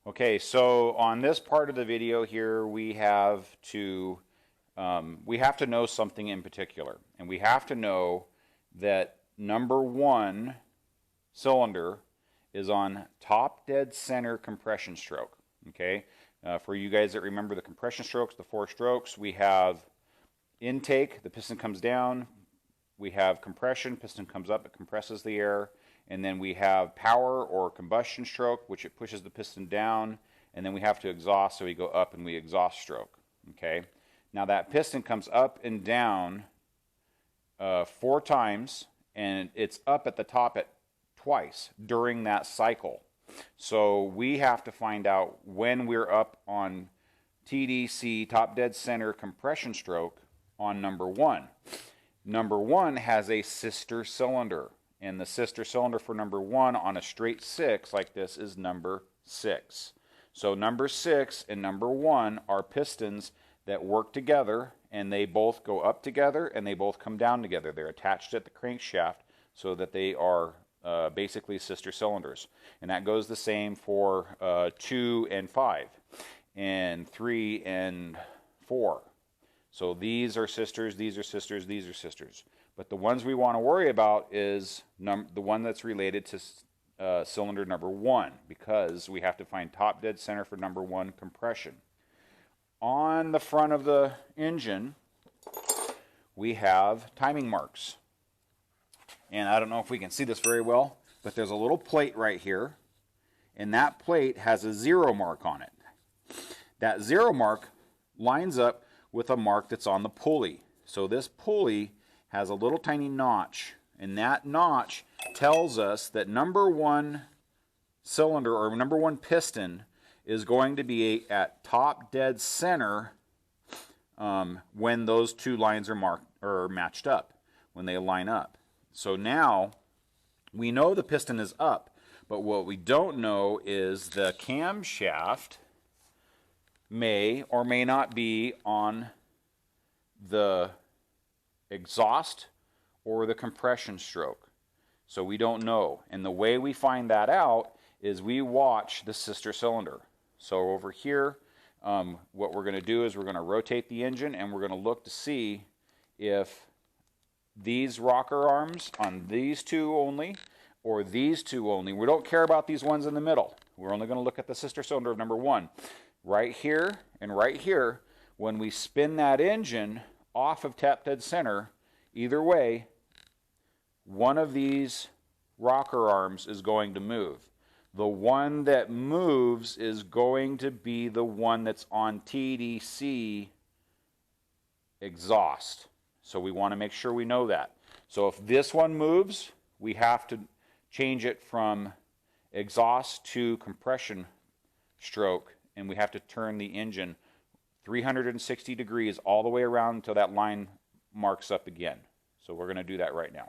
Okay, so on this part of the video here, we have to know something in particular, and we have to know that number one cylinder is on top dead center compression stroke. Okay, for you guys that remember the compression strokes, the 4 strokes, we have intake, the piston comes down. We have compression, piston comes up, it compresses the air. And then we have power or combustion stroke, which it pushes the piston down. And then we have to exhaust, so we go up and we exhaust stroke. Okay. Now that piston comes up and down 4 times, and it's up at the top at twice during that cycle. So we have to find out when we're up on TDC, top dead center compression stroke, on number 1. Number 1 has a sister cylinder, and the sister cylinder for number 1 on a straight 6 like this is number 6. So number 6 and number 1 are pistons that work together, and they both go up together and they both come down together. They're attached at the crankshaft so that they are basically sister cylinders. And that goes the same for 2 and 5 and 3 and 4. So these are sisters, these are sisters, these are sisters. But the ones we want to worry about is the one that's related to cylinder number 1, because we have to find top dead center for number 1 compression. On the front of the engine, we have timing marks. And I don't know if we can see this very well, but there's a little plate right here, and that plate has a 0 mark on it. That 0 mark lines up with a mark that's on the pulley. So this pulley has a little tiny notch, and that notch tells us that number 1 cylinder or number 1 piston is going to be at top dead center when those 2 lines are marked or matched up, when they line up. So now we know the piston is up, but what we don't know is the camshaft may or may not be on the exhaust or the compression stroke. So we don't know. And the way we find that out is we watch the sister cylinder. So over here, what we're going to do is we're going to rotate the engine, and we're going to look to see if these rocker arms on these 2 only or these 2 only. We don't care about these ones in the middle. We're only going to look at the sister cylinder of number 1. Right here and right here, when we spin that engine off of top dead center, either way, one of these rocker arms is going to move. The one that moves is going to be the one that's on TDC exhaust. So we want to make sure we know that. So if this one moves, we have to change it from exhaust to compression stroke, and we have to turn the engine 360 degrees all the way around until that line marks up again. So we're going to do that right now.